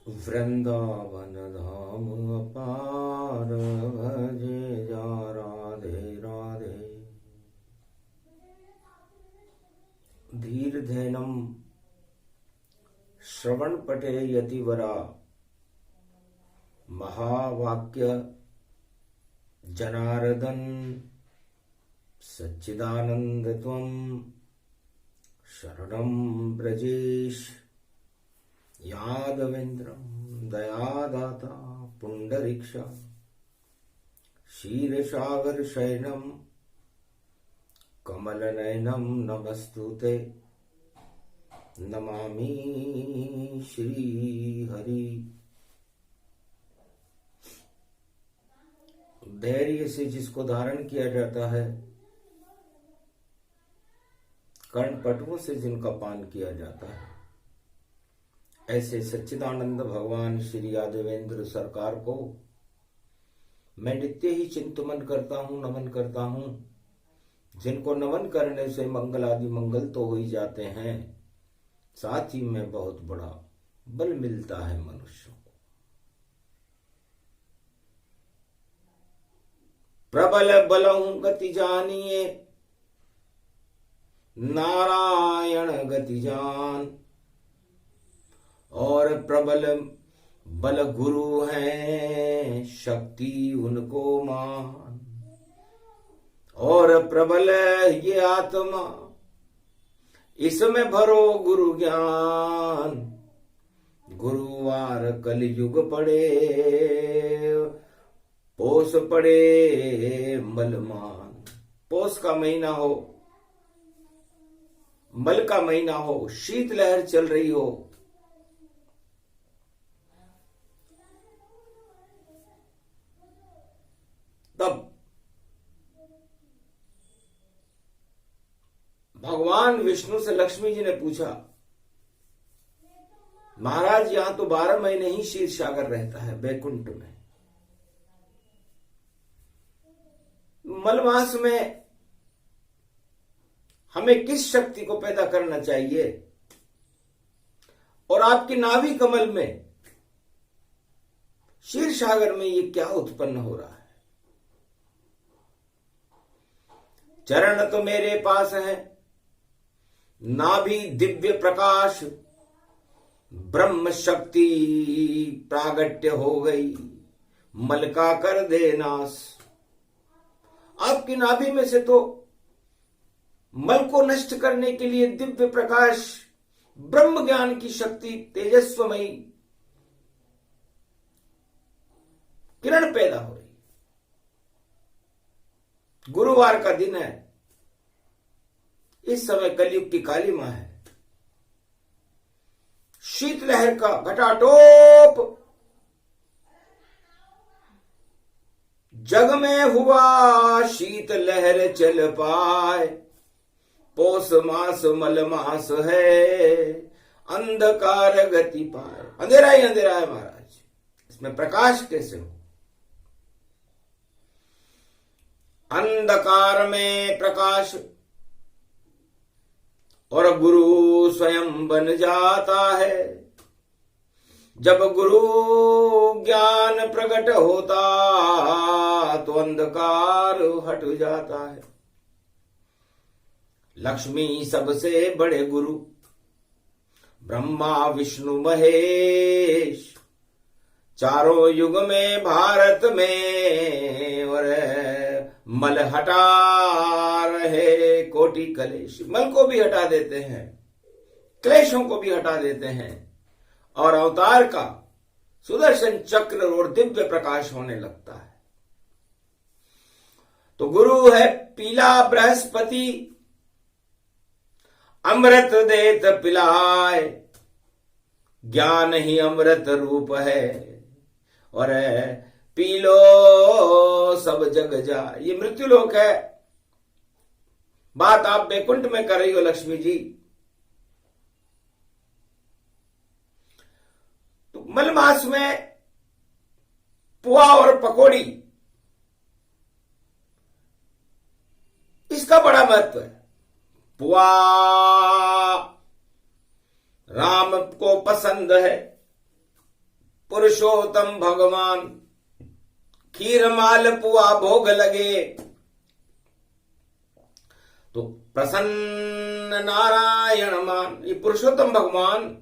वृंदावन धाम अपार भजे जा राधे राधे। धीर धैनम श्रवण पटे यतिवरा महावाक्य जनार्दन सच्चिदानंद त्वं शरणं ब्रजेश यादवेन्द्रं दयादाता पुंडरीक्षा क्षीरसागर शयनं कमलनयनं नमस्तुते नमामि श्री हरि। धैर्य से जिसको धारण किया जाता है, कर्णपटुओं से जिनका पान किया जाता है, ऐसे सच्चिदानंद भगवान श्री यादवेंद्र सरकार को मैं नित्य ही चिंतन करता हूँ, नमन करता हूँ। जिनको नमन करने से मंगल आदि मंगल तो हो ही जाते हैं, साथ ही में बहुत बड़ा बल मिलता है मनुष्यों को। प्रबल बलहु गति जानिए नारायण गति जान, और प्रबल बल गुरु हैं शक्ति उनको मान। और प्रबल ये आत्मा इसमें भरो गुरु ज्ञान, गुरुवार कलयुग पड़े पोस पड़े मलमान। पोस का महीना हो, मल का महीना हो, शीत लहर चल रही हो, तब भगवान विष्णु से लक्ष्मी जी ने पूछा, महाराज यहां तो 12 महीने ही क्षीर सागर रहता है बैकुंठ में, मलमास में हमें किस शक्ति को पैदा करना चाहिए? और आपकी नाभि कमल में क्षीर सागर में ये क्या उत्पन्न हो रहा है? चरण तो मेरे पास है, नाभि दिव्य प्रकाश, ब्रह्म शक्ति प्रागट्य हो गई, मल का कर दे नाश। आपकी नाभि में से तो मल को नष्ट करने के लिए दिव्य प्रकाश, ब्रह्म ज्ञान की शक्ति, तेजस्वमयी किरण पैदा हो रही। गुरुवार का दिन है, इस समय कलयुग की काली मां है, शीतलहर का घटाटोप जग में हुआ, शीतलहर चल पाए, पोस मास मल मास है, अंधकार गति पाए। अंधेरा ही अंधेरा है महाराज, इसमें प्रकाश कैसे हो? अंधकार में प्रकाश, और गुरु स्वयं बन जाता है। जब गुरु ज्ञान प्रकट होता तो अंधकार हट जाता है। लक्ष्मी सबसे बड़े गुरु, ब्रह्मा विष्णु महेश, चारों युग में भारत में, और मल हटा रहे कोटि कलेश। मल को भी हटा देते हैं, क्लेशों को भी हटा देते हैं, और अवतार का सुदर्शन चक्र और दिव्य प्रकाश होने लगता है। तो गुरु है पीला बृहस्पति, अमृत देत पिलाए, ज्ञान ही अमृत रूप है, और पी लो सब जग जाए। ये मृत्युलोक है। बात आप बैकुंठ में कर रही हो लक्ष्मी जी। तो मल मास में पुआ और पकौड़ी, इसका बड़ा महत्व है। पुआ राम को पसंद है, पुरुषोत्तम भगवान, खीर माल पुआ भोग लगे। तो प्रसन्न नारायण मान, ये पुरुषोत्तम भगवान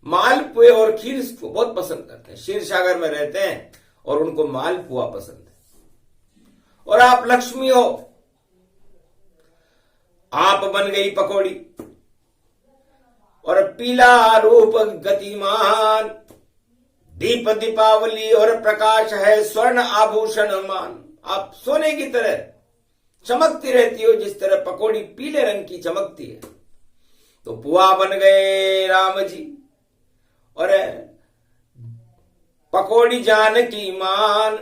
मालपुए और खीर को बहुत पसंद करते हैं। क्षीर सागर में रहते हैं और उनको मालपुआ पसंद है। और आप लक्ष्मी हो, आप बन गई पकौड़ी और पीला रूप गतिमान, दीप दीपावली और प्रकाश है स्वर्ण आभूषण मान। आप सोने की तरह चमकती रहती हो, जिस तरह पकौड़ी पीले रंग की चमकती है। तो पुआ बन गए राम जी और पकौड़ी जानकी मान।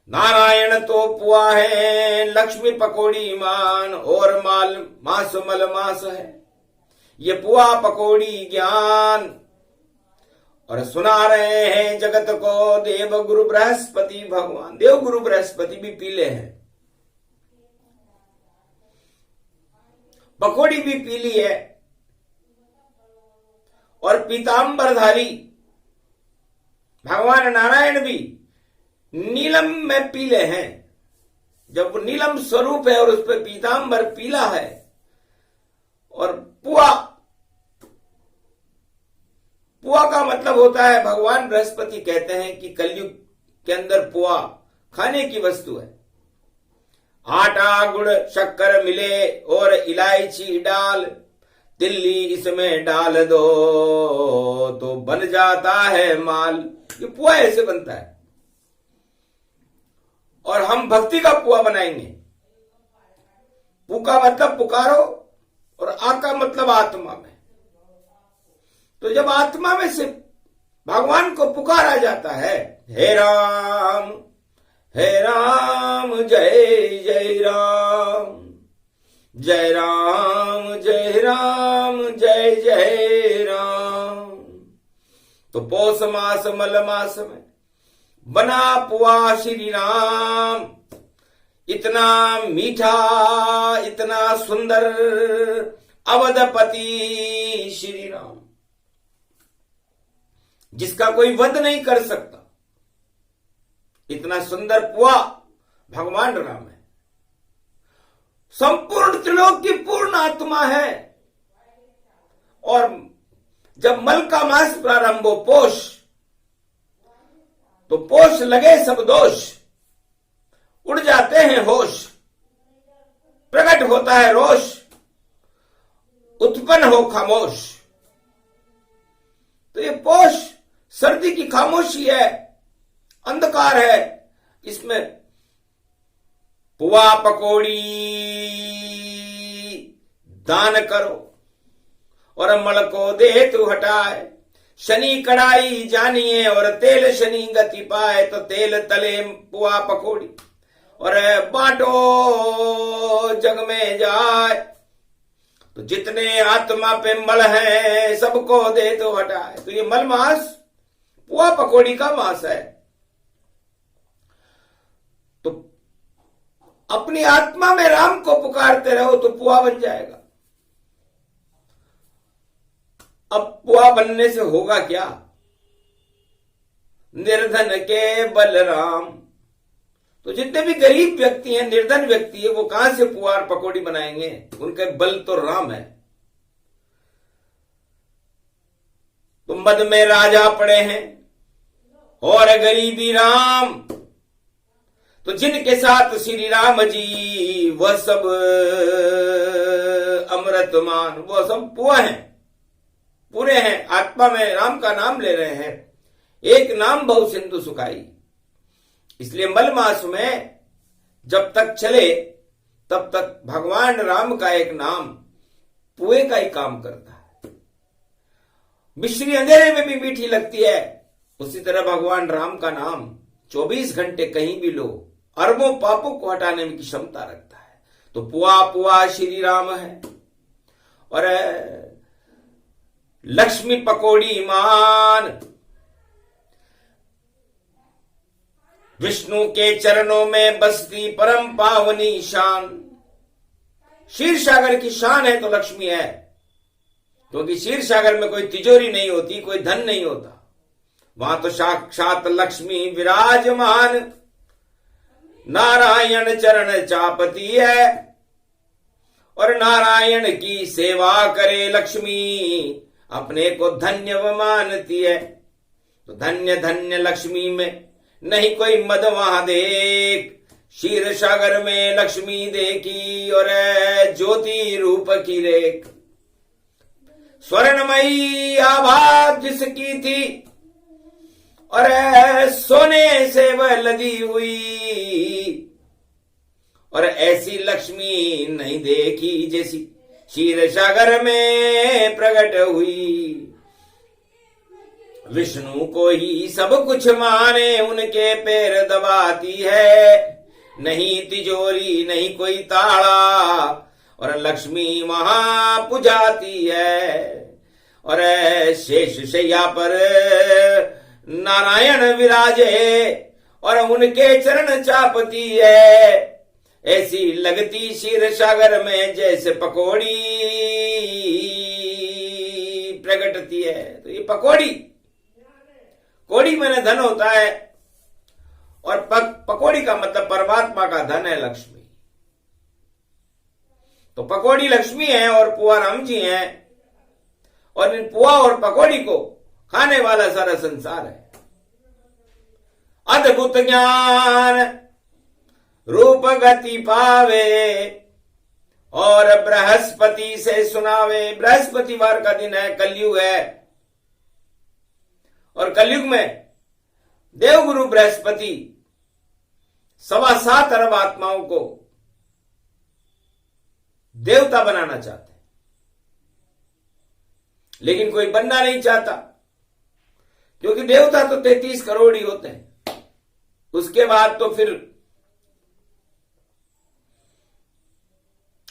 नारायण तो पुआ है, लक्ष्मी पकौड़ी मान, और माल मास मल मास है ये पुआ पकौड़ी ज्ञान। और सुना रहे हैं जगत को देव गुरु बृहस्पति भगवान। देव गुरु बृहस्पति भी पीले हैं, पकौड़ी भी पीली है, और पीतांबरधारी भगवान नारायण भी नीलम में पीले हैं। जब वो नीलम स्वरूप है और उस पर पीतांबर पीला है। और पुआ, पुआ का मतलब होता है, भगवान बृहस्पति कहते हैं कि कलयुग के अंदर पुआ खाने की वस्तु है। आटा गुड़ शक्कर मिले और इलायची डाल, तिल्ली इसमें डाल दो तो बन जाता है माल। ये पुआ ऐसे बनता है। और हम भक्ति का पुआ बनाएंगे। पु का मतलब पुकारो और आ का मतलब आत्मा में। तो जब आत्मा में से भगवान को पुकारा जाता है, हे राम जय जय राम, जय राम जय राम जय जय राम। तो पौष मास मल मास में बना पुआ श्री राम। इतना मीठा, इतना सुंदर अवधपति श्री राम, जिसका कोई वध नहीं कर सकता। इतना सुंदर पुआ भगवान राम है। संपूर्ण त्रिलोक की पूर्ण आत्मा है। और जब मल का मास प्रारंभ हो पोष, तो पोष लगे सब दोष, उड़ जाते हैं होश, प्रकट होता है रोष, उत्पन्न हो खामोश। तो ये पोष सर्दी की खामोशी है, अंधकार है। इसमें पुआ पकौड़ी दान करो और मल को दे तू हटाए। शनि कड़ाई जानिए और तेल शनि गति पाए। तो तेल तले पुआ पकौड़ी और बांटो जग में जाए। तो जितने आत्मा पे मल है सबको दे तो हटाए। तो ये मल मास पुआ पकौड़ी का मास है। तो अपनी आत्मा में राम को पुकारते रहो तो पुआ बन जाएगा। अब पुआ बनने से होगा क्या? निर्धन के बलराम। तो जितने भी गरीब व्यक्ति हैं, निर्धन व्यक्ति है, वो कहां से पुआ और पकौड़ी बनाएंगे? उनके बल तो राम है। तो मद में राजा पड़े हैं और गरीबी राम। तो जिनके साथ श्री राम जी वह सब अमृतमान, वह सब पुआ हैं, पूरे हैं। आत्मा में राम का नाम ले रहे हैं। एक नाम बहु सिंधु सुखाई। इसलिए मल मास में जब तक चले तब तक भगवान राम का एक नाम पुए का ही काम करता है। मिश्री अंधेरे में भी मीठी लगती है, उसी तरह भगवान राम का नाम 24 घंटे कहीं भी लो, अरबों पापों को हटाने की क्षमता रखता है। तो पुआ पुआ श्री राम है। और लक्ष्मी पकौड़ी मान, विष्णु के चरणों में बसती परम पावनी शान। क्षीर सागर की शान है तो लक्ष्मी है, क्योंकि क्षीर सागर में कोई तिजोरी नहीं होती, कोई धन नहीं होता। वहां तो साक्षात लक्ष्मी विराजमान, नारायण चरण चापती है और नारायण की सेवा करे लक्ष्मी अपने को धन्य मानती है। तो धन्य धन्य लक्ष्मी में नहीं कोई मद वहां देख, क्षीर सागर में लक्ष्मी देखी और ज्योति रूप की रेख। स्वर्णमयी आभा जिसकी थी और सोने से वह लदी हुई, और ऐसी लक्ष्मी नहीं देखी जैसी क्षीर सागर में प्रकट हुई। विष्णु को ही सब कुछ माने, उनके पैर दबाती है, नहीं तिजोरी नहीं कोई ताला, और लक्ष्मी वहां पुजाती है। और शेष शैया पर नारायण विराजे और उनके चरण चापती है, ऐसी लगती क्षीर सागर में जैसे पकौड़ी प्रकटती है। तो ये पकौड़ी, कौड़ी में धन होता है और पकौड़ी का मतलब परमात्मा का धन है लक्ष्मी। तो पकौड़ी लक्ष्मी है और पुआ राम जी हैं, और इन पुआ और पकौड़ी को खाने वाला सारा संसार है। अद्भुत ज्ञान रूप गति पावे और बृहस्पति से सुनावे। बृहस्पतिवार का दिन है, कलयुग है, और कलयुग में देवगुरु बृहस्पति 7.25 अरब आत्माओं को देवता बनाना चाहते हैं, लेकिन कोई बनना नहीं चाहता, क्योंकि देवता तो 33 करोड़ ही होते हैं। उसके बाद तो फिर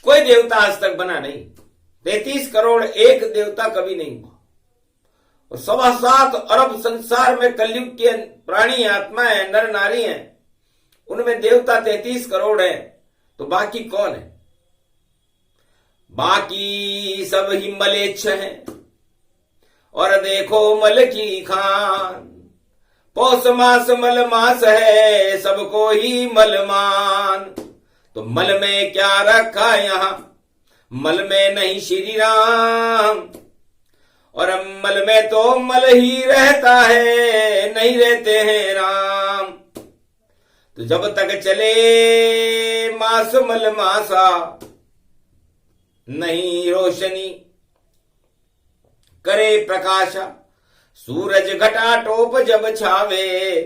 कोई देवता आज तक बना नहीं। 33 करोड़ एक देवता कभी नहीं हुआ, और 7.25 अरब संसार में कलयुग के प्राणी आत्माएं नर नारी हैं, उनमें देवता 33 करोड़ हैं। तो बाकी कौन है? बाकी सब ही मलेच्छ हैं, और देखो मल की खान। पौष मास मल मास है, सबको ही मल मान। तो मल में क्या रखा यहां? मल में नहीं श्री राम, और मल में तो मल ही रहता है, नहीं रहते हैं राम। तो जब तक चले मास मल मासा, नहीं रोशनी करे प्रकाशा। सूरज घटा टोप जब छावे,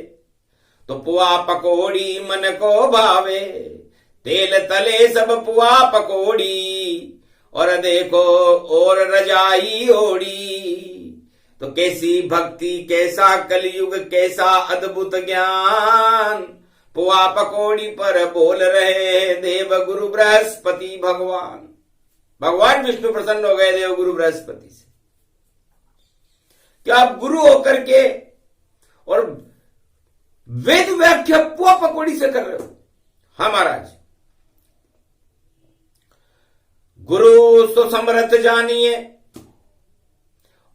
तो पुआ पकोड़ी मन को भावे। तेल तले सब पुआ पकोड़ी, और देखो और रजाई ओढ़ी। तो कैसी भक्ति, कैसा कलयुग, कैसा अद्भुत ज्ञान। पुआ पकोड़ी पर बोल रहे देव गुरु बृहस्पति भगवान। भगवान विष्णु प्रसन्न हो गए देव गुरु बृहस्पति से, क्या आप गुरु होकर के और वेद व्याख्या पुआ पकोड़ी से कर रहे हो? हाँ महाराज, गुरु तो समर्थ जानिए,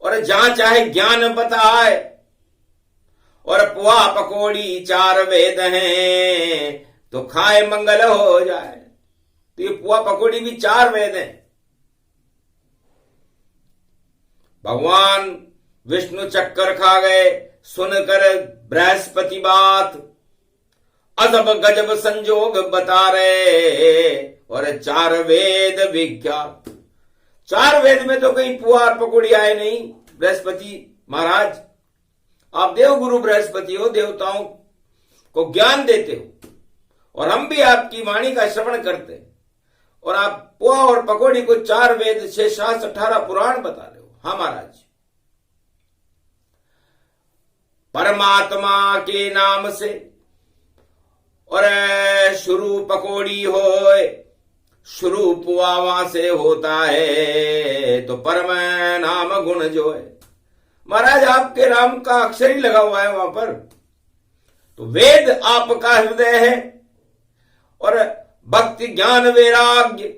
और जहां चाहे ज्ञान बताए। और पुआ पकोड़ी 4 वेद हैं, तो खाए मंगल हो जाए। तो ये पुआ पकोड़ी भी 4 वेद हैं। भगवान विष्णु चक्कर खा गए, सुनकर बृहस्पति बात। अजब गजब संजोग बता रहे, और 4 वेद विख्यात। 4 वेद में तो कहीं पुआ और पकौड़ी आए नहीं। बृहस्पति महाराज, आप देवगुरु बृहस्पति हो, देवताओं को ज्ञान देते हो, और हम भी आपकी वाणी का श्रवण करते हैं, और आप पुआ और पकौड़ी को 4 वेद 6 शास्त्र 18 पुराण बता रहे हो। हाँ महाराज, परमात्मा के नाम से और शुरू पकोड़ी होए, शुरू पुआ वहां से होता है। तो परम नाम गुण जो है महाराज, आपके नाम का अक्षर ही लगा हुआ है वहां पर। तो वेद आपका हृदय है, और भक्ति ज्ञान वैराग्य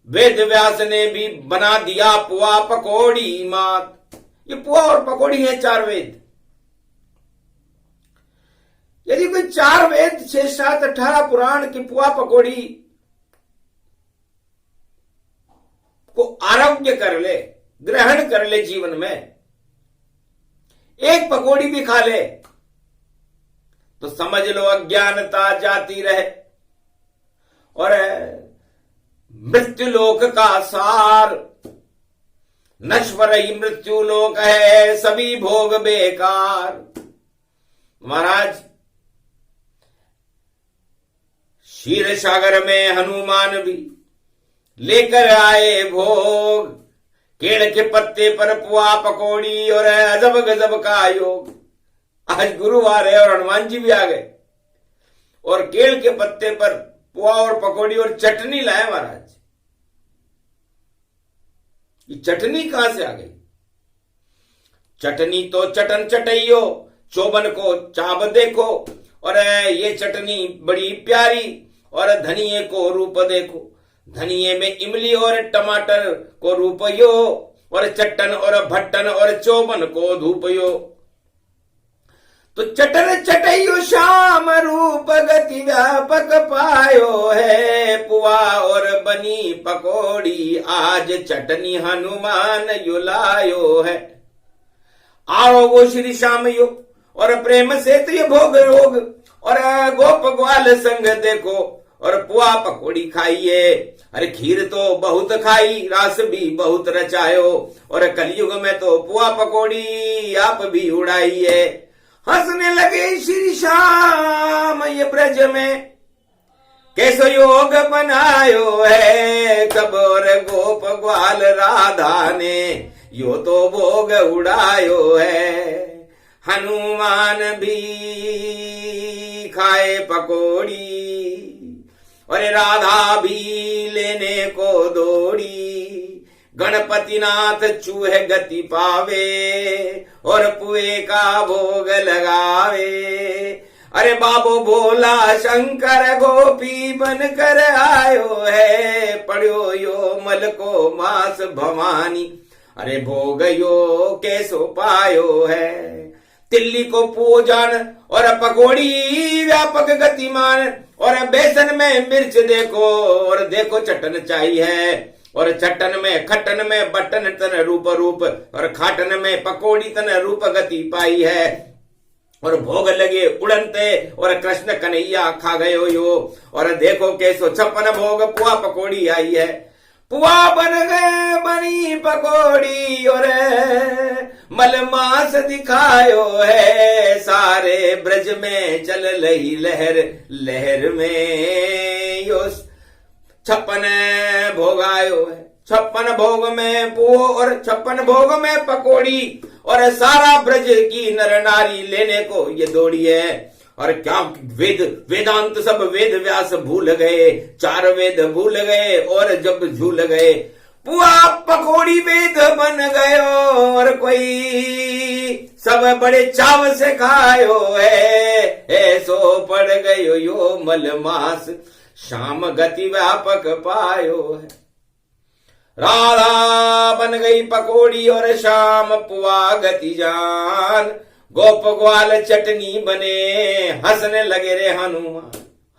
वेद व्यास ने भी बना दिया पुआ पकोड़ी मात। ये पुआ और पकोड़ी है 4 वेद। 4 वेद 6 7 18 पुराण की पुआ पकौड़ी को आरोग्य कर ले, ग्रहण कर ले जीवन में, एक पकौड़ी भी खा ले तो समझ लो अज्ञानता जाती रहे और मृत्युलोक का सार। नश्वर ही मृत्युलोक है, सभी भोग बेकार। महाराज क्षीर सागर में हनुमान भी लेकर आए भोग, केड़ के पत्ते पर पुआ पकौड़ी और अजब गजब का योग। आज गुरुवार है और हनुमान जी भी आ गए और केड़ के पत्ते पर पुआ और पकौड़ी और चटनी लाए। महाराज ये चटनी कहां से आ गई? चटनी तो चटन चटइयो, चोबन को चाब देखो, और ये चटनी बड़ी प्यारी, और धनिये को रूप देखो, धनिये में इमली और टमाटर को रूपयो, और चट्टन और भट्टन और चोबन को धूपयो। तो चटन चटइयो श्याम रूप गति व्यापक पायो है, पुआ और बनी पकौड़ी आज चटनी हनुमान युलायो है। आओ वो श्री श्याम यो और प्रेम से तो ये भोग रोग, और गोप ग्वाल संग देखो और पुआ पकौड़ी खाइए। अरे खीर तो बहुत खाई, रास भी बहुत रचायो, और कलयुग में तो पुआ पकौड़ी आप भी उड़ाइए। हंसने लगे श्री श्याम ये ब्रज में कैसो योग बनायो है, कब और गोप ग्वाल राधा ने यो तो भोग उड़ायो है। हनुमान भी खाए पकौड़ी और राधा भी लेने को दौड़ी, गणपति नाथ चूहे गति पावे और पुए का भोग लगावे। अरे बाबो भोला शंकर गोपी बन कर आयो है, पढ़ो यो मल को मास भवानी, अरे भोग यो कैसो पायो है। तिल्ली को पूजन और पकौड़ी व्यापक गतिमान, और बेसन में मिर्च देखो और देखो चटन चाहिए, और चट्टन में खट्टन में बटन तन रूप रूप, और खाटन में पकौड़ी तन रूप गति पाई है। और भोग लगे उड़नते और कृष्ण कन्हैया खा गयो यो, और देखो कैसो 56 भोग पुआ पकौड़ी आई है। पुआ बन गए बनी पकौड़ी और मलमास दिखायो है, सारे ब्रज में चल रही लहर, लहर में यो 56 भोग आयो है। 56 भोग में पुओ और 56 भोग में पकौड़ी, और सारा ब्रज की नर नारी लेने को ये दौड़ी है। और क्या वेद वेदांत सब वेद व्यास भूल गए, 4 वेद भूल गए और जब झूल गए, पुआ पकौड़ी वेद बन गयो, और कोई सब बड़े चाव से खायो है, ऐसो पड़ गयो यो मलमास, शाम गति व्यापक पायो है। राधा बन गई पकौड़ी और शाम पुआ गति जान, गोप ग्वाल चटनी बने हंसने लगे रे हनुमान।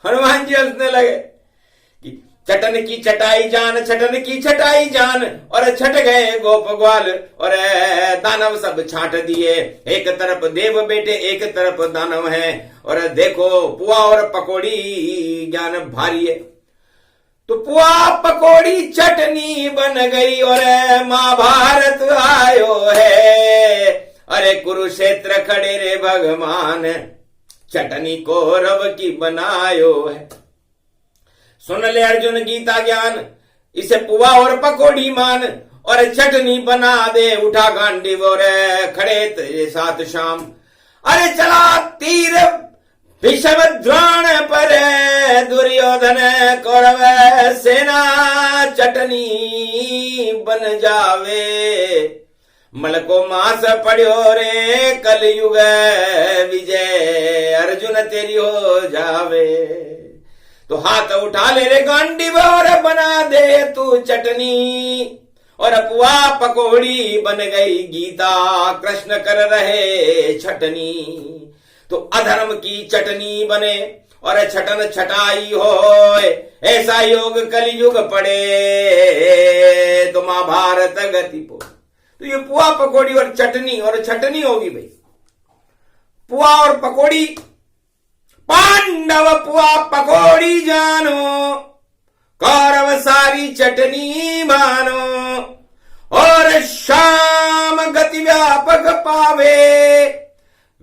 हनुमान जी हंसने लगे कि चटन की चटाई जान, चटन की चटाई जान, और छट गए गोप ग्वाल और दानव सब छांट दिए। एक तरफ देव बेटे एक तरफ दानव है, और देखो पुआ और पकौड़ी ज्ञान भारी है। तो पुआ पकौड़ी चटनी बन गई और महाभारत आयो है। अरे कुरुक्षेत्र खड़े रे भगवान, चटनी को रव की बनायो है। सुन ले अर्जुन गीता ज्ञान, इसे पुआ और पकौड़ी मान, और चटनी बना दे उठा गांडीव और खड़े तेरे साथ शाम। अरे चला तीर भीष्म द्रोण पर, दुर्योधन कौरव सेना चटनी बन जावे। मल को मास पड़ो रे कलयुग विजय, अर्जुन तेरी हो जावे। तो हाथ उठा ले रे गांडी और बना दे तू चटनी, और पुआ पकौड़ी बन गई गीता, कृष्ण कर रहे छटनी। तो अधर्म की चटनी बने और छटन छटाई हो, ऐसा योग कलयुग पड़े तो महाभारत गति पो। तो ये पुआ पकौड़ी और चटनी होगी भाई। पुआ और पकौड़ी, पांडव पुआ पकौड़ी जानो, कौरव सारी चटनी मानो, और शाम गति व्यापक पावे,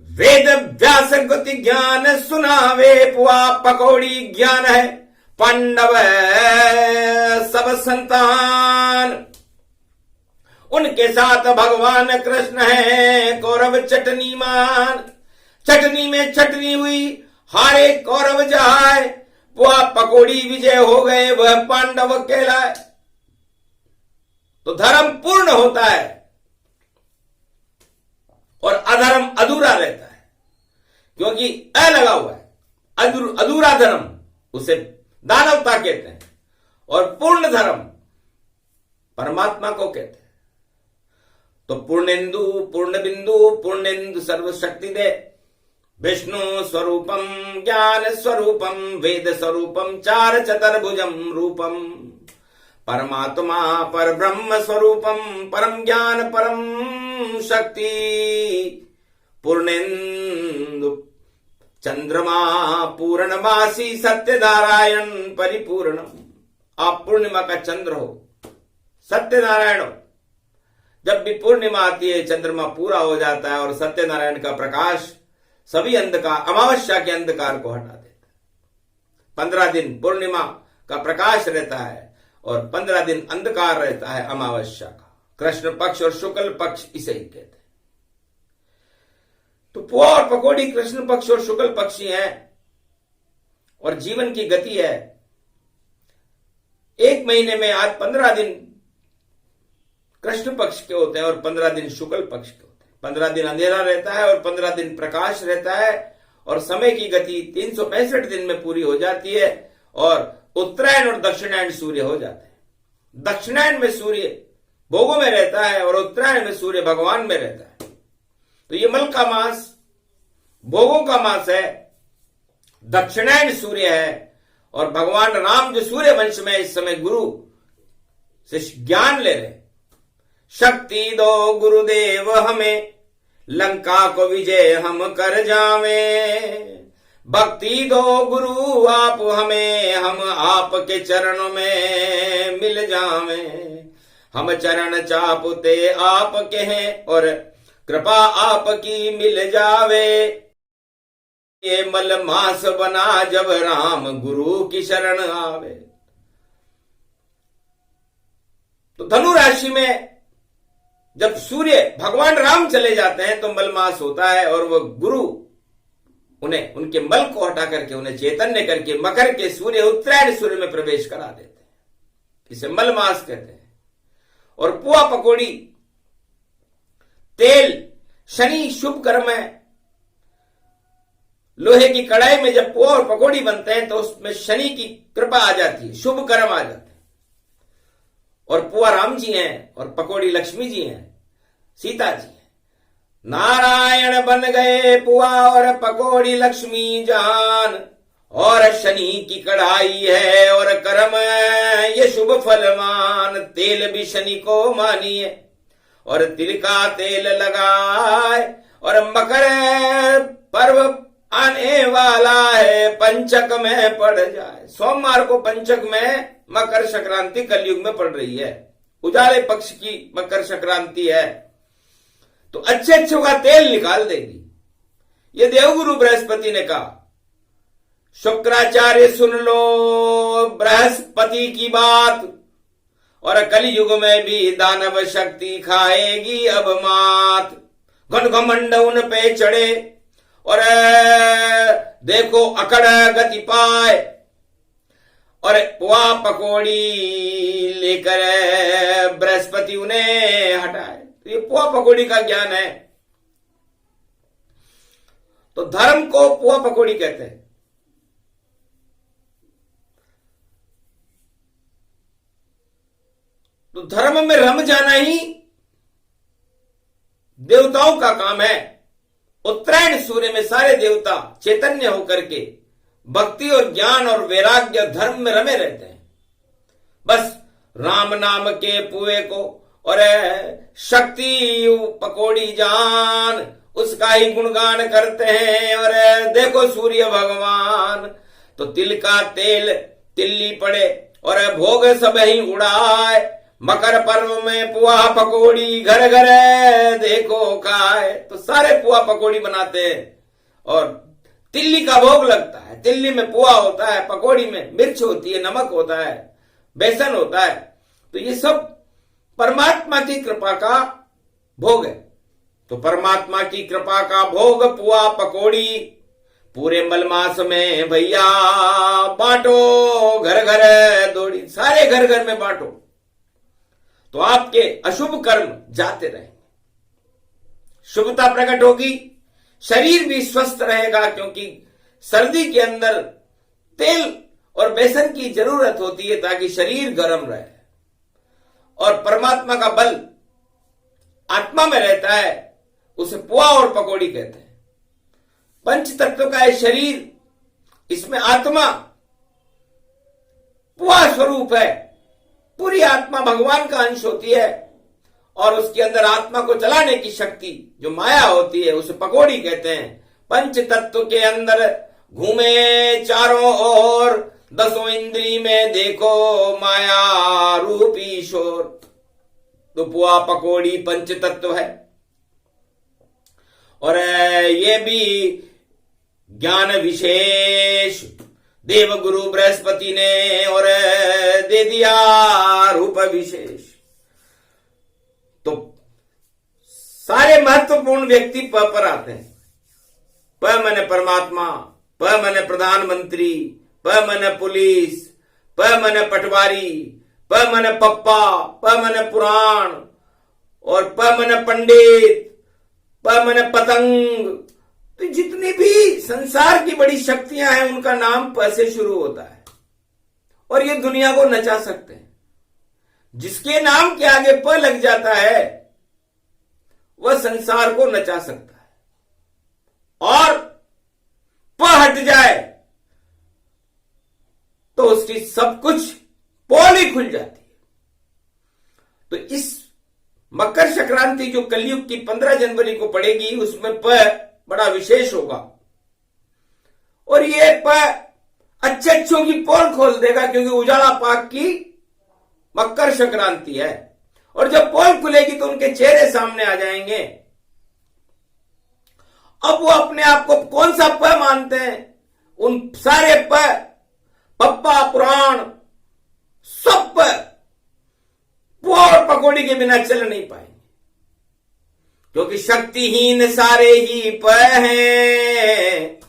वेद व्यास गति ज्ञान सुनावे। पुआ पकौड़ी ज्ञान है, पांडव सब संतान, उनके साथ भगवान कृष्ण है कौरव चटनी मान। चटनी में चटनी हुई, हारे कौरव जाए, पुआ पकौड़ी विजय हो गए, वह पांडव कहलाए। तो धर्म पूर्ण होता है और अधर्म अधूरा रहता है, क्योंकि अ लगा हुआ है। अधूरा धर्म उसे दानवता कहते हैं, और पूर्ण धर्म परमात्मा को कहते हैं। तो पूर्णेंदु पूर्ण बिंदु पूर्णेंदु सर्वशक्ति दे, विष्णु स्वरूपम ज्ञान स्वरूपम वेद स्वरूपम चार चतुर्भुजम रूपम, परमात्मा पर ब्रह्म स्वरूपम परम ज्ञान परम शक्ति, पूर्णेंदु चंद्रमा पूर्णमासी सत्यनारायण परिपूर्णम। आप पूर्णिमा का चंद्र हो, सत्यनारायण हो। जब भी पूर्णिमा आती है चंद्रमा पूरा हो जाता है और सत्यनारायण का प्रकाश सभी अंधकार, अमावस्या के अंधकार को हटा देता है। 15 दिन पूर्णिमा का प्रकाश रहता है और 15 दिन अंधकार रहता है अमावस्या का। कृष्ण पक्ष और शुक्ल पक्ष इसे ही कहते हैं। तो पुआ और पकौड़ी कृष्ण पक्ष और शुक्ल पक्ष ही है और जीवन की गति है। एक महीने में आज 15 दिन कृष्ण पक्ष के होते हैं और 15 दिन शुक्ल पक्ष के होते हैं। 15 दिन अंधेरा रहता है और 15 दिन प्रकाश रहता है, और समय की गति 365 दिन में पूरी हो जाती है, और उत्तरायण और दक्षिणायन सूर्य हो जाते हैं। दक्षिणायन में सूर्य भोगों में रहता है और उत्तरायण में सूर्य भगवान में रहता है। तो ये मल का मास भोगों का मास है, दक्षिणायन सूर्य है, और भगवान राम जो सूर्य वंश में इस समय गुरु से ज्ञान ले रहे। शक्ति दो गुरुदेव हमें, लंका को विजय हम कर जावे, भक्ति दो गुरु आप हमें, हम आपके चरणों में मिल जावे। हम चरण चापते आपके हैं और कृपा आपकी मिल जावे। ये मल मास बना जब राम गुरु की शरण आवे। तो धनु राशि में जब सूर्य भगवान राम चले जाते हैं तो मलमास होता है, और वह गुरु उन्हें उनके मल को हटा करके उन्हें चैतन्य करके मकर के सूर्य उत्तरायण सूर्य में प्रवेश करा देते हैं। इसे मलमास कहते हैं। और पुआ पकौड़ी तेल शनि शुभ कर्म है। लोहे की कढ़ाई में जब पुआ और पकौड़ी बनते हैं तो उसमें शनि की कृपा आ जाती है, शुभ कर्म आ जाते हैं। और पुआ राम जी हैं और पकौड़ी लक्ष्मी जी हैं, सीता जी हैं। नारायण बन गए पुआ और पकौड़ी लक्ष्मी जान, और शनि की कढ़ाई है और कर्म ये शुभ फलमान। तेल भी शनि को मानिए और तिल का तेल लगाए, और मकर पर्व आने वाला है, पंचक में पड़ जाए। सोमवार को पंचक में मकर संक्रांति कलयुग में पड़ रही है, उजाले पक्ष की मकर संक्रांति है, तो अच्छे अच्छों का तेल निकाल देगी। ये देवगुरु बृहस्पति ने कहा। शुक्राचार्य सुन लो बृहस्पति की बात, और कलयुग में भी दानव शक्ति खाएगी अब मात। घन घमंड उन पे चढ़े और देखो अकड़ गति पाए, और पुआ पकौड़ी लेकर बृहस्पति उन्हें हटाए। तो ये पुआ पकौड़ी का ज्ञान है। तो धर्म को पुआ पकौड़ी कहते हैं। तो धर्म में रम जाना ही देवताओं का काम है। उत्तरायण सूर्य में सारे देवता चैतन्य होकर के भक्ति और ज्ञान और वैराग्य और धर्म में रमे रहते हैं। बस राम नाम के पुए को और शक्ति पकौड़ी जान उसका ही गुणगान करते हैं। और देखो सूर्य भगवान तो तिल का तेल तिल्ली पड़े और भोग सब ही उड़ाए। मकर पर्व में पुआ पकौड़ी घर घर देखो खाए। तो सारे पुआ पकौड़ी बनाते हैं और तिल्ली का भोग लगता है। तिल्ली में पुआ होता है, पकौड़ी में मिर्च होती है, नमक होता है, बेसन होता है। तो ये सब परमात्मा की कृपा का भोग है। तो परमात्मा की कृपा का भोग पुआ पकौड़ी पूरे मलमास में भैया बांटो, घर घर दौड़ी, सारे घर घर में बांटो। तो आपके अशुभ कर्म जाते रहेंगे, शुभता प्रकट होगी, शरीर भी स्वस्थ रहेगा। क्योंकि सर्दी के अंदर तेल और बेसन की जरूरत होती है ताकि शरीर गर्म रहे। और परमात्मा का बल आत्मा में रहता है, उसे पुआ और पकौड़ी कहते हैं। पंच तत्व का है शरीर, इसमें आत्मा पुआ स्वरूप है। पूरी आत्मा भगवान का अंश होती है और उसके अंदर आत्मा को चलाने की शक्ति जो माया होती है उसे पकौड़ी कहते हैं। पंच तत्व के अंदर घूमे चारों ओर, दसों इंद्री में देखो माया रूपी शोर। तो पुआ पकौड़ी पंच तत्व है। और ये भी ज्ञान विशेष देव गुरु बृहस्पति ने और दे दिया रूप विशेष। तो सारे महत्वपूर्ण व्यक्ति प पर आते हैं। प माने परमात्मा, प माने प्रधानमंत्री, प माने पुलिस, प माने पटवारी, प माने पप्पा, प माने पुराण और प माने पंडित, प माने पतंग। तो जितनी भी संसार की बड़ी शक्तियां हैं उनका नाम प से शुरू होता है और ये दुनिया को नचा सकते हैं। जिसके नाम के आगे प लग जाता है वह संसार को नचा सकता है और प हट जाए तो उसकी सब कुछ पोल ही खुल जाती है। तो इस मकर संक्रांति जो कलयुग की 15 जनवरी को पड़ेगी उसमें प बड़ा विशेष होगा और ये प अच्छे अच्छों की पोल खोल देगा। क्योंकि उजाला पाक की मकर संक्रांति है और जब पोल खुलेगी तो उनके चेहरे सामने आ जाएंगे। अब वो अपने आप को कौन सा प मानते हैं? उन सारे प, पप्पा पुराण सब प और पकौड़ी के बिना चल नहीं पाएंगे। क्योंकि शक्तिहीन सारे ही प हैं।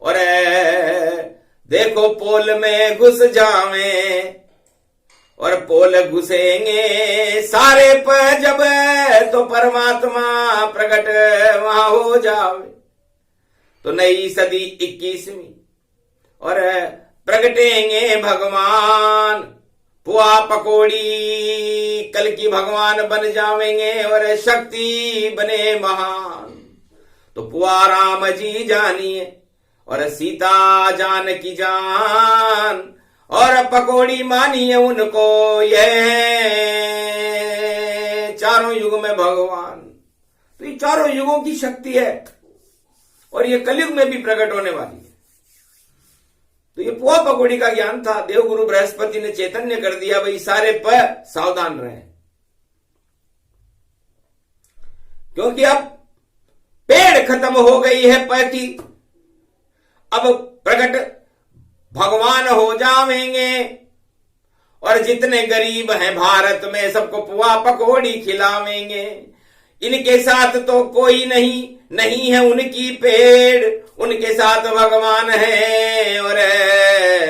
और देखो पोल में घुस जावे और पोल घुसेंगे सारे प जब तो परमात्मा प्रकट वहां हो जावे। तो नई सदी 21वीं और प्रगटेंगे भगवान। पुआ पकौड़ी कल की भगवान बन जावेंगे और शक्ति बने महान। तो पुआ राम जी जानिए और सीता जान की जान और पकौड़ी मानिए उनको। यह चारों युग में भगवान। तो ये चारों युगों की शक्ति है और ये कलयुग में भी प्रकट होने वाली है। तो ये पुआ पकौड़ी का ज्ञान था। देवगुरु बृहस्पति ने चैतन्य कर दिया भाई सारे प सावधान रहे। क्योंकि अब पेड़ खत्म हो गई है प की, अब प्रकट भगवान हो जावेंगे और जितने गरीब हैं भारत में सबको पुआ पकौड़ी खिलावेंगे। इनके साथ तो कोई नहीं है उनकी पेड़, उनके साथ भगवान है और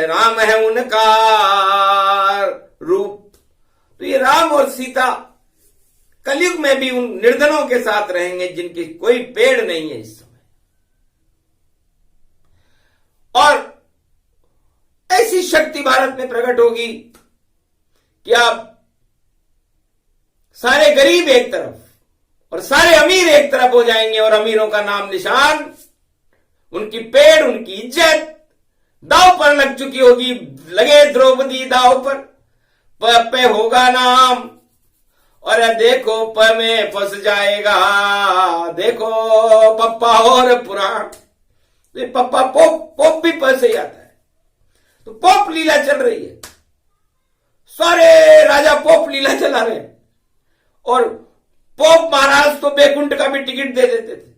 राम है उनका रूप। तो ये राम और सीता कलयुग में भी उन निर्धनों के साथ रहेंगे जिनकी कोई पेड़ नहीं है इस समय। और ऐसी शक्ति भारत में प्रकट होगी कि आप सारे गरीब एक तरफ और सारे अमीर एक तरफ हो जाएंगे और अमीरों का नाम निशान, उनकी पेड़, उनकी इज्जत दांव पर लग चुकी होगी। लगे द्रौपदी दांव पर, प पे होगा नाम, और देखो प में फंस जाएगा, देखो पप्पा और पुराण। तो पप्पा पोप भी प से ही आता है। तो पोप लीला चल रही है, सारे राजा पोप लीला चला रहे हैं। और पोप महाराज तो बैकुंठ का भी टिकट दे देते थे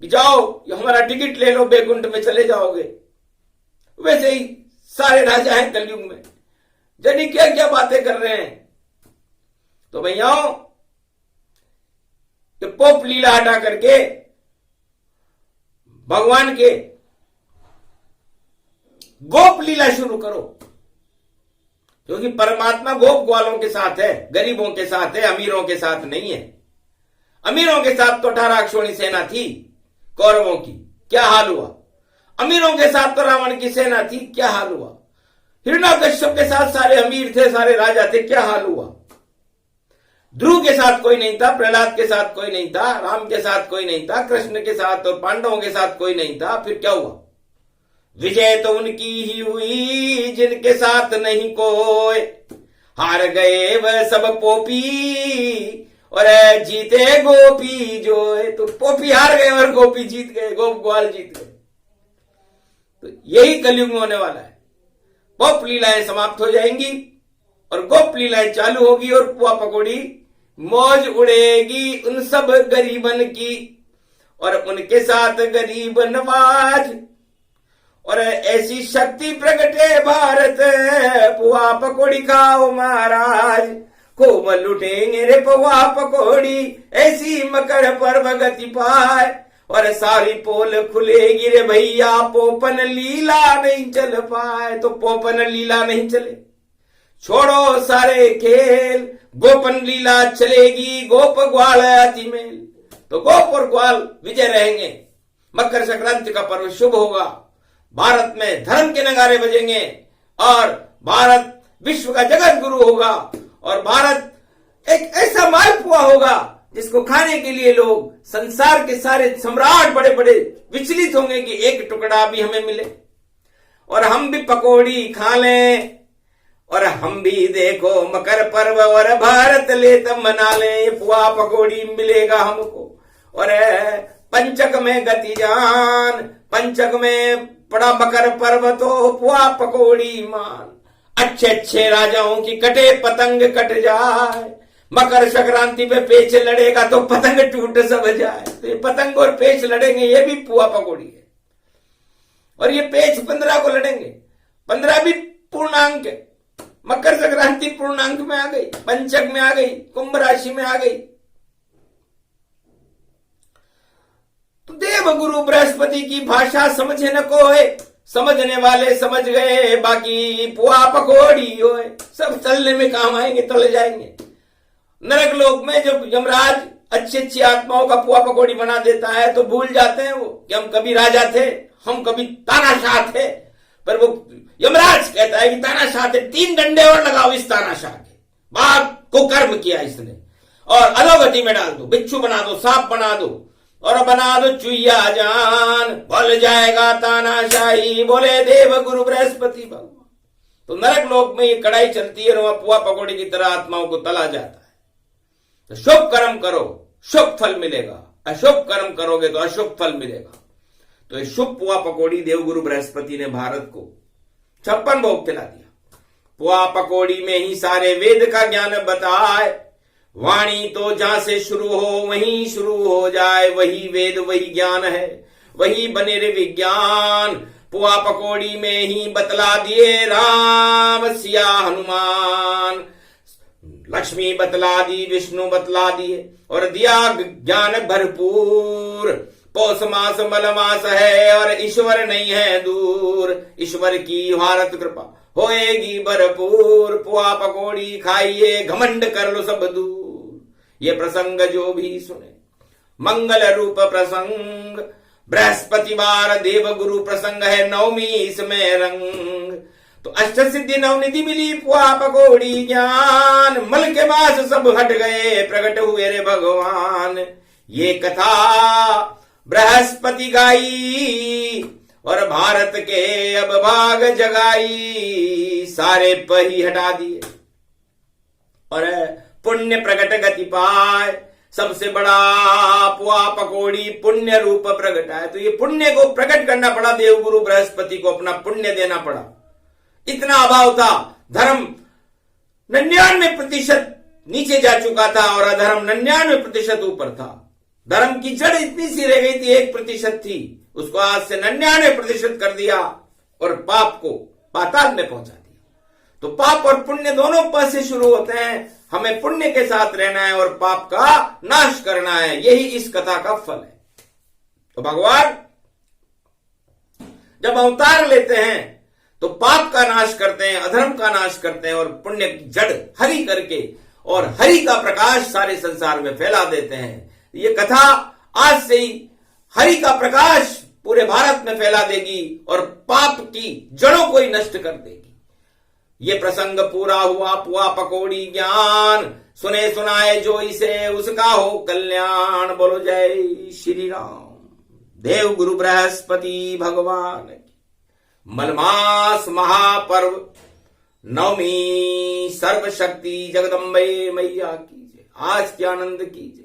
कि जाओ ये हमारा टिकट ले लो, बैकुंठ में चले जाओगे। वैसे ही सारे राजा हैं कलयुग में, जानी क्या क्या बातें कर रहे हैं। तो भैयाओं, ये पोप लीला हटा करके भगवान के गोप लीला शुरू करो, क्योंकि परमात्मा गोप ग्वालों के साथ है, गरीबों के साथ है, अमीरों के साथ नहीं है। अमीरों के साथ तो 18 अक्षौणी सेना थी कौरवों की, क्या हाल हुआ। अमीरों के साथ तो रावण की सेना थी, क्या हाल हुआ। हिरण्यकश्यप के साथ सारे अमीर थे, सारे राजा थे, क्या हाल हुआ। ध्रुव के साथ कोई नहीं था, प्रहलाद के साथ कोई नहीं था, राम के साथ कोई नहीं था, कृष्ण के साथ और पांडवों के साथ कोई नहीं था। फिर क्या हुआ। विजय तो उनकी ही हुई जिनके साथ नहीं कोई, हार गए वह सब पोपी और जीते गोपी जोए। तो पोपी हार गए और गोपी जीत गए, गोप ग्वाल जीत गए। तो यही कलयुग में होने वाला है। पोप लीलाएं समाप्त हो जाएंगी और गोप लीलाएं चालू होगी और पुआ पकौड़ी मौज उड़ेगी उन सब गरीबन की, और उनके साथ गरीब नवाज। और ऐसी शक्ति प्रगटे भारत, पुआ पकौड़ी खाओ महाराज, खूब लुटेंगे रे पुआ पकौड़ी, ऐसी मकर पर्व गति पाए। और सारी पोल खुलेगी रे भैया, पोपन लीला नहीं चल पाए। तो पोपन लीला नहीं चले, छोड़ो सारे खेल, गोपन लीला चलेगी, गोप ग्वाल अति मेल। तो गोप और ग्वाल विजय रहेंगे। मकर संक्रांति का पर्व शुभ होगा, भारत में धर्म के नगारे बजेंगे और भारत विश्व का जगत गुरु होगा। और भारत एक ऐसा मालपुआ होगा जिसको खाने के लिए लोग, संसार के सारे सम्राट बड़े बड़े विचलित होंगे कि एक टुकड़ा भी हमें मिले और हम भी पकौड़ी खा लें, और हम भी देखो मकर पर्व और भारत ले तब मना ले, पुआ पकौड़ी मिलेगा हमको। और पंचक में गति जान, पंचक में पड़ा मकर पर्व तो पुआ पकौड़ी मान। अच्छे अच्छे राजाओं की कटे पतंग कट जाए, मकर संक्रांति पे पेच लड़ेगा तो पतंग टूट सब जाए। तो ये पतंग और पेच लड़ेंगे, ये भी पुआ पकौड़ी है। और ये पेच 15 को लड़ेंगे, 15 भी पूर्णांक है। मकर संक्रांति पूर्णांक में आ गई, पंचक में आ गई, कुंभ राशि में आ गई। तो देव गुरु बृहस्पति की भाषा समझे न कोई, समझने वाले समझ गए, बाकी पुआ पकौड़ी होए। सब तलने में काम आएंगे, तल जाएंगे। नरक लोक में जब यमराज अच्छी अच्छी आत्माओं का पुआ पकौड़ी बना देता है तो भूल जाते हैं वो कि हम कभी राजा थे, हम कभी तानाशाह थे। पर वो यमराज कहता है कि तानाशाह थे, 3 डंडे और लगाओ इस तानाशाह के, बाप को कर्म किया इसने, और अधोगति में डाल दो, बिच्छू बना दो, सांप बना दो, और बना दो चुईया जान, भल जाएगा तानाशाही, बोले देव गुरु बृहस्पति भगवान। तो नरक लोक में ये कड़ाई चलती है और वहां पुआ पकौड़ी की तरह आत्माओं को तला जाता है। तो शुभ कर्म करो, शुभ फल मिलेगा, अशुभ कर्म करोगे तो अशुभ फल मिलेगा। तो ये शुभ पुआ पकौड़ी देवगुरु बृहस्पति ने भारत को 56 भोग खिला दिया। पुआ पकौड़ी में ही सारे वेद का ज्ञान बताए, वाणी तो जहां से शुरू हो वहीं शुरू हो जाए, वही वेद वही ज्ञान है, वही बने रे विज्ञान। पुआ पकौड़ी में ही बतला दिए राम सिया हनुमान, लक्ष्मी बतला दी, विष्णु बतला दिए, और दिया ज्ञान भरपूर। पौष मास मलमास है और ईश्वर नहीं है दूर, ईश्वर की भारत कृपा होएगी भरपूर। पुआ पकौड़ी खाइए, घमंड कर लो सब दूर। ये प्रसंग जो भी सुने मंगल रूप प्रसंग, बृहस्पतिवार देव गुरु प्रसंग है, नवमी इसमें रंग। तो अष्ट सिद्धि नवनिधि मिली पुआ पकौड़ी ज्ञान, मल के बास सब हट गए प्रकट हुए रे भगवान। ये कथा बृहस्पति गाई और भारत के अब भाग जगाई, सारे पही हटा दिए और पुण्य प्रकट गति पाए। सबसे बड़ा पुआ पकौड़ी पुण्य रूप प्रगटाए। तो ये पुण्य को प्रकट करना पड़ा, देवगुरु बृहस्पति को अपना पुण्य देना पड़ा। इतना अभाव था, धर्म 99% नीचे जा चुका था और अधर्म 99% ऊपर था। धर्म की जड़ इतनी सी रह गई थी, 1% थी, उसको आज से 99% कर दिया और पाप को पाताल में पहुंचा दिया। तो पाप और पुण्य दोनों पद से शुरू होते हैं। हमें पुण्य के साथ रहना है और पाप का नाश करना है, यही इस कथा का फल है। तो भगवान जब अवतार लेते हैं तो पाप का नाश करते हैं, अधर्म का नाश करते हैं और पुण्य की जड़ हरि करके और हरि का प्रकाश सारे संसार में फैला देते हैं। ये कथा आज से ही हरि का प्रकाश पूरे भारत में फैला देगी और पाप की जड़ों को ही नष्ट कर देगी। ये प्रसंग पूरा हुआ पुआ पकौड़ी ज्ञान, सुने सुनाए जो इसे उसका हो कल्याण। बोलो जय श्री राम। देव गुरु बृहस्पति भगवान की। मलमास महापर्व नवमी सर्वशक्ति जगदम्बे मैया की जय। आज के आनंद की जय।